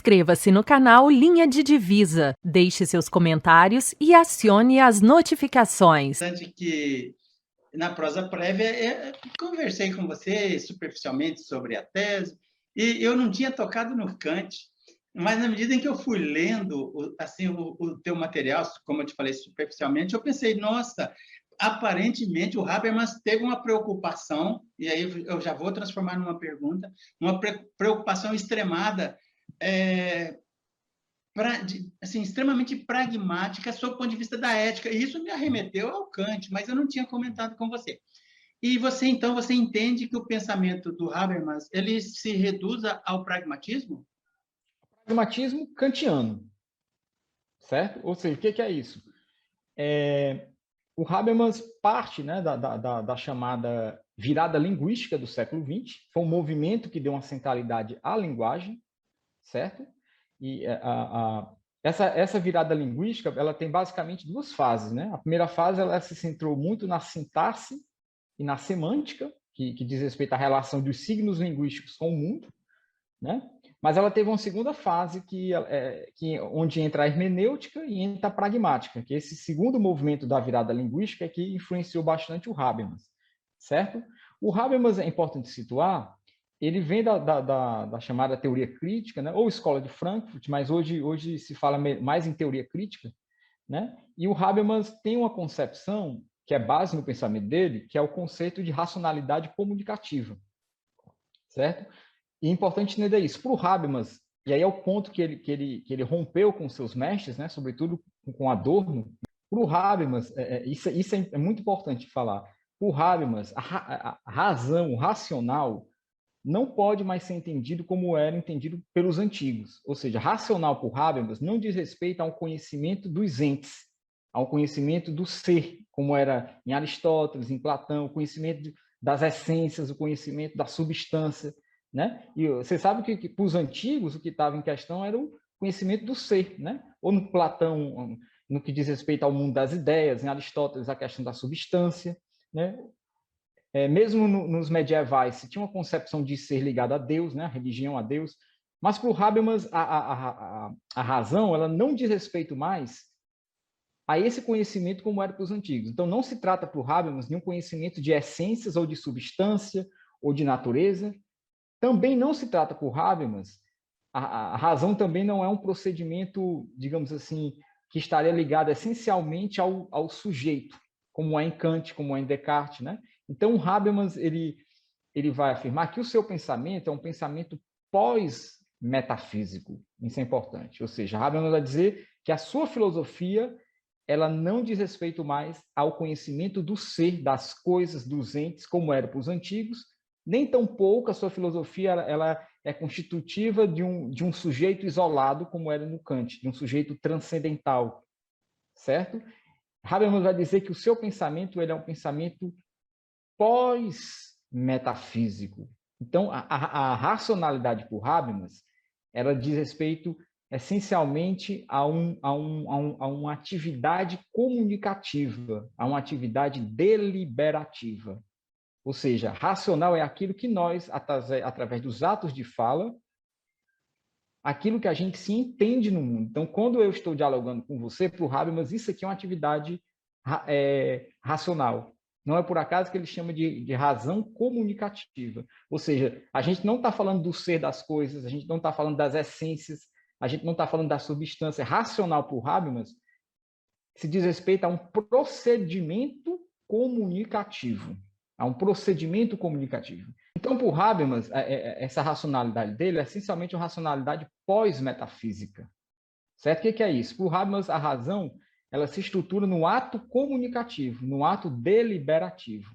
Inscreva-se no canal Linha de Divisa, deixe seus comentários e acione as notificações. Que na prosa prévia conversei com você superficialmente sobre a tese e eu não tinha tocado no Kant, mas na medida em que eu fui lendo assim o teu material, como eu te falei superficialmente, eu pensei, nossa, aparentemente o Habermas teve uma preocupação, e aí eu já vou transformar numa pergunta, uma preocupação extremada, assim, extremamente pragmática sob o ponto de vista da ética. E isso me arremeteu ao Kant, mas eu não tinha comentado com você. E você, então, você entende que o pensamento do Habermas ele se reduza ao pragmatismo? Pragmatismo kantiano, certo? Ou seja, o que é isso? O Habermas parte, né, da chamada virada linguística do século XX, foi um movimento que deu uma centralidade à linguagem, certo? E essa virada linguística, ela tem basicamente duas fases, né? A primeira fase, ela se centrou muito na sintaxe e na semântica, que diz respeito à relação dos signos linguísticos com o mundo, né? Mas ela teve uma segunda fase onde entra a hermenêutica e entra a pragmática, que esse segundo movimento da virada linguística é que influenciou bastante o Habermas, certo? O Habermas, é importante situar, ele vem da chamada teoria crítica, né? Ou escola de Frankfurt, mas hoje se fala mais em teoria crítica, né? E o Habermas tem uma concepção que é base no pensamento dele, que é o conceito de racionalidade comunicativa, certo? E é importante entender isso. Para o Habermas, e aí é o ponto que ele rompeu com seus mestres, né? Sobretudo com Adorno. Para o Habermas, isso é muito importante falar. Para o Habermas, a razão, o racional, não pode mais ser entendido como era entendido pelos antigos. Ou seja, racional por Habermas não diz respeito ao conhecimento dos entes, ao conhecimento do ser, como era em Aristóteles, em Platão, o conhecimento das essências, o conhecimento da substância, né? E você sabe que para os antigos o que estava em questão era o conhecimento do ser, né? Ou no Platão, no que diz respeito ao mundo das ideias, em Aristóteles a questão da substância, né? Mesmo nos medievais, se tinha uma concepção de ser ligado a Deus, né? A religião a Deus, mas para o Habermas a razão ela não diz respeito mais a esse conhecimento como era para os antigos. Então não se trata para o Habermas de um conhecimento de essências ou de substância ou de natureza. Também não se trata por Habermas, a razão também não é um procedimento, digamos assim, que estaria ligado essencialmente ao sujeito, como é em Kant, como é em Descartes, né? Então, o Habermas ele vai afirmar que o seu pensamento é um pensamento pós-metafísico. Isso é importante. Ou seja, Habermas vai dizer que a sua filosofia ela não diz respeito mais ao conhecimento do ser, das coisas, dos entes, como era para os antigos, nem tampouco a sua filosofia ela é constitutiva de um sujeito isolado, como era no Kant, de um sujeito transcendental, certo? Habermas vai dizer que o seu pensamento ele é um pensamento pós-metafísico. Então, a racionalidade por Habermas, ela diz respeito essencialmente a uma atividade comunicativa, a uma atividade deliberativa. Ou seja, racional é aquilo que nós, através dos atos de fala, aquilo que a gente se entende no mundo. Então, quando eu estou dialogando com você, para o Habermas, isso aqui é uma atividade racional. Não é por acaso que ele chama de razão comunicativa. Ou seja, a gente não está falando do ser das coisas, a gente não está falando das essências, a gente não está falando da substância. Racional por Habermas se diz respeito a um procedimento comunicativo. A um procedimento comunicativo. Então, por Habermas, essa racionalidade dele é essencialmente uma racionalidade pós-metafísica. Certo? O que é isso? Por Habermas, a razão ela se estrutura no ato comunicativo, no ato deliberativo.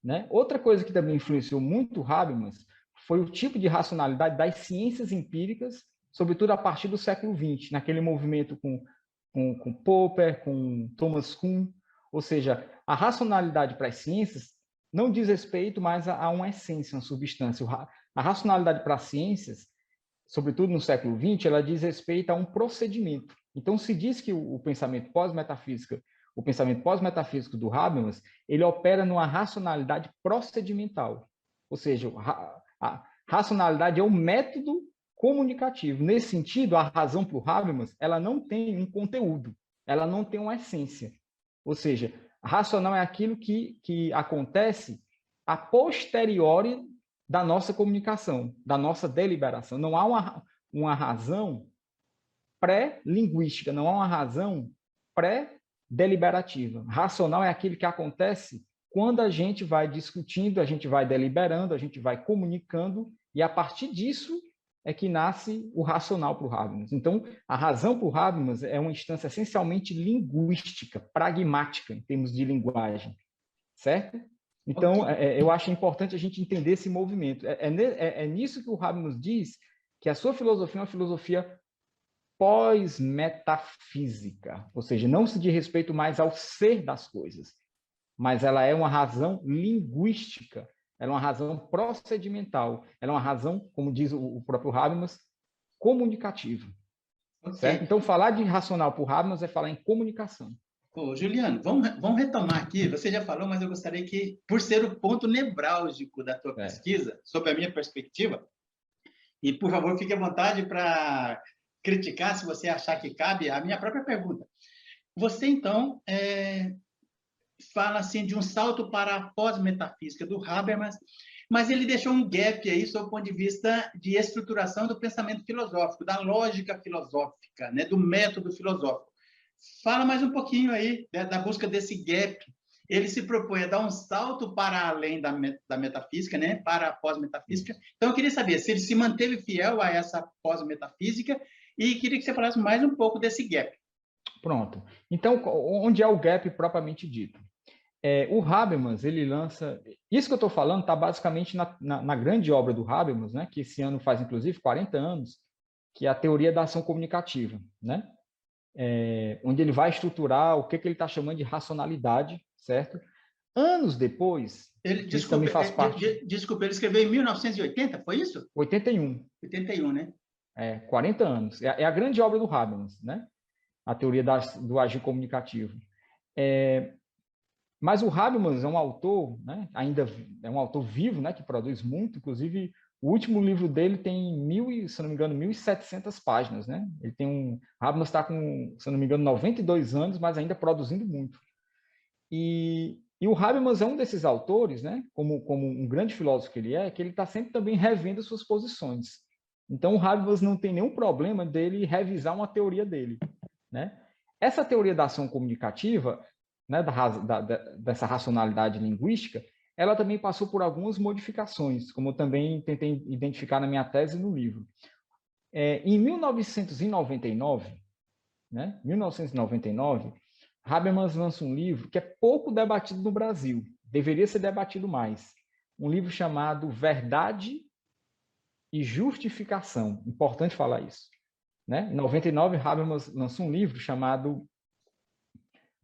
Né? Outra coisa que também influenciou muito Habermas foi o tipo de racionalidade das ciências empíricas, sobretudo a partir do século XX, naquele movimento com Popper, com Thomas Kuhn. Ou seja, a racionalidade para as ciências não diz respeito mais a uma essência, uma substância. A racionalidade para as ciências, sobretudo no século XX, ela diz respeito a um procedimento. Então, se diz que o pensamento pós-metafísico do Habermas, ele opera numa racionalidade procedimental. Ou seja, a racionalidade é o método comunicativo. Nesse sentido, a razão para o Habermas, ela não tem um conteúdo, ela não tem uma essência. Ou seja, racional é aquilo que acontece a posteriori da nossa comunicação, da nossa deliberação. Não há uma razão pré-linguística, não há uma razão pré-deliberativa. Racional é aquilo que acontece quando a gente vai discutindo, a gente vai deliberando, a gente vai comunicando, e a partir disso é que nasce o racional para o Habermas. Então, a razão para o Habermas é uma instância essencialmente linguística, pragmática, em termos de linguagem, certo? Então, eu acho importante a gente entender esse movimento. É nisso que o Habermas diz que a sua filosofia é uma filosofia pós-metafísica, ou seja, não se diz respeito mais ao ser das coisas, mas ela é uma razão linguística, ela é uma razão procedimental, ela é uma razão, como diz o próprio Habermas, comunicativa. Certo? Então, falar de racional para o Habermas é falar em comunicação. Juliano, vamos retomar aqui. Você já falou, mas eu gostaria que, por ser o ponto nevrálgico da tua pesquisa, sob a minha perspectiva, e, por favor, fique à vontade para criticar, se você achar que cabe, a minha própria pergunta. Você, então, fala assim, de um salto para a pós-metafísica do Habermas, mas ele deixou um gap aí, sob o ponto de vista de estruturação do pensamento filosófico, da lógica filosófica, né, do método filosófico. Fala mais um pouquinho aí, né, da busca desse gap. Ele se propõe a dar um salto para além da metafísica, né, para a pós-metafísica. Então, eu queria saber se ele se manteve fiel a essa pós-metafísica e queria que você falasse mais um pouco desse gap. Pronto. Então, onde é o gap propriamente dito? O Habermas, ele lança... Isso que eu estou falando está basicamente na grande obra do Habermas, né, que esse ano faz, inclusive, 40 anos, que é a teoria da ação comunicativa, né? Onde ele vai estruturar o que ele está chamando de racionalidade, certo? Anos depois, isso também faz parte... Desculpa, ele escreveu em 1980, foi isso? 81. 81, né? 40 anos. É a grande obra do Habermas, né? A teoria do agir comunicativo. Mas o Habermas é um autor, né? Ainda é um autor vivo, né? Que produz muito, inclusive... O último livro dele tem, se não me engano, 1.700 páginas, né? Habermas está com, se não me engano, 92 anos, mas ainda produzindo muito. E o Habermas é um desses autores, né? Como um grande filósofo que ele está sempre também revendo suas posições. Então, o Habermas não tem nenhum problema dele revisar uma teoria dele, né? Essa teoria da ação comunicativa, né? Dessa racionalidade linguística, ela também passou por algumas modificações, como eu também tentei identificar na minha tese no livro. Em 1999, né, 1999, Habermas lança um livro que é pouco debatido no Brasil, deveria ser debatido mais. Um livro chamado Verdade e Justificação. Importante falar isso. Né? Em 99, Habermas lança um livro chamado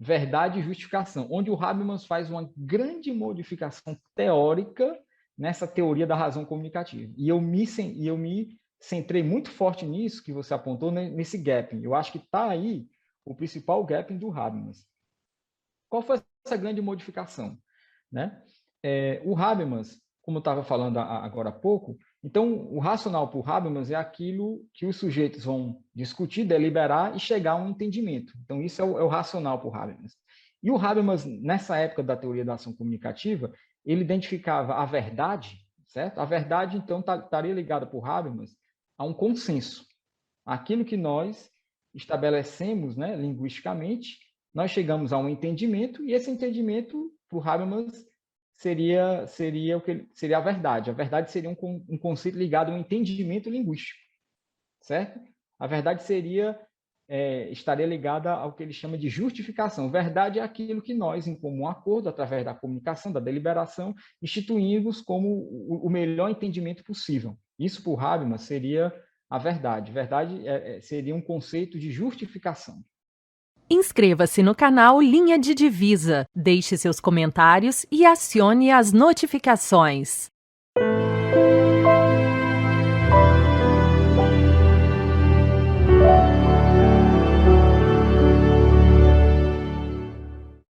Verdade e Justificação, onde o Habermas faz uma grande modificação teórica nessa teoria da razão comunicativa. E eu me centrei muito forte nisso que você apontou, nesse gap. Eu acho que está aí o principal gap do Habermas. Qual foi essa grande modificação? Né? O Habermas, como eu estava falando agora há pouco, então o racional para o Habermas é aquilo que os sujeitos vão discutir, deliberar e chegar a um entendimento. Então isso é o racional para o Habermas. E o Habermas, nessa época da teoria da ação comunicativa, ele identificava a verdade, certo? A verdade, então, estaria ligada para o Habermas a um consenso. Aquilo que nós estabelecemos, né, linguisticamente, nós chegamos a um entendimento, e esse entendimento, para o Habermas, seria a verdade. A verdade seria um conceito ligado a um entendimento linguístico, certo? A verdade estaria ligada ao que ele chama de justificação. Verdade é aquilo que nós, em comum acordo, através da comunicação, da deliberação, instituímos como o melhor entendimento possível. Isso, por Habermas, seria a verdade. Verdade seria um conceito de justificação. Inscreva-se no canal Linha de Divisa, deixe seus comentários e acione as notificações.